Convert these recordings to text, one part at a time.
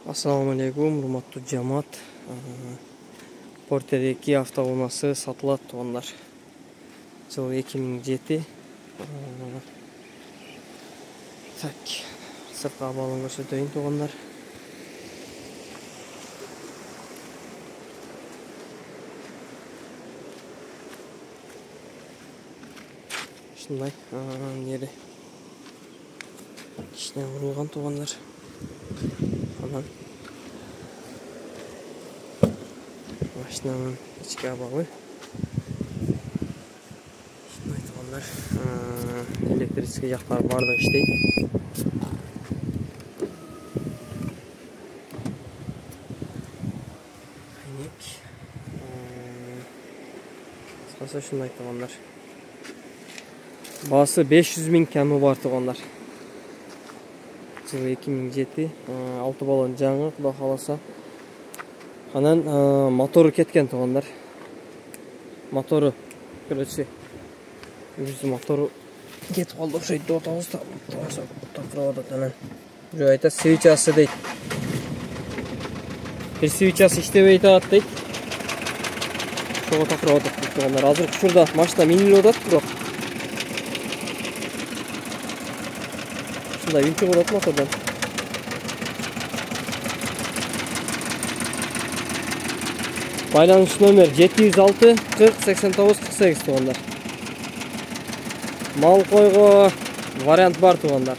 Assalamu alaikum, урматтуу жамаат. Porter-2 автоунаасы сатылат тугандар. Жыл 2007. Так, сыртка абалын көрсөтөйүн тугандар. Ушундай, нери кичине урулган тугандар. Анан машинанын ички абалы. Ушундай тугандар. Электрический жактары бардыгы иштейт. Айнек. Кыскасы ушундай тугандар. Баасы 500 000 кемі бар тугандар. Жыл 2007, 6 балон жаңы, кудай кааласа. Анан мотору кеткен тугандар. Мотору, короче, мотору кетип калды окшойт деп атабыз да. Такырап атат анан. Жо айтат, свечасы дейт. Бир свечасы иштебей атат дейт. Ошого такырап атат тугандар. Азыр учурда машина минилип атат, бирок ушундай үнчү кылат мотордон. Байланыш номер 706 40 89 48 тугандар. Мал койго вариант бар тугандар.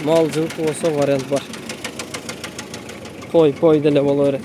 Мал жылкы болсо вариант бар. Кой деле боло берет.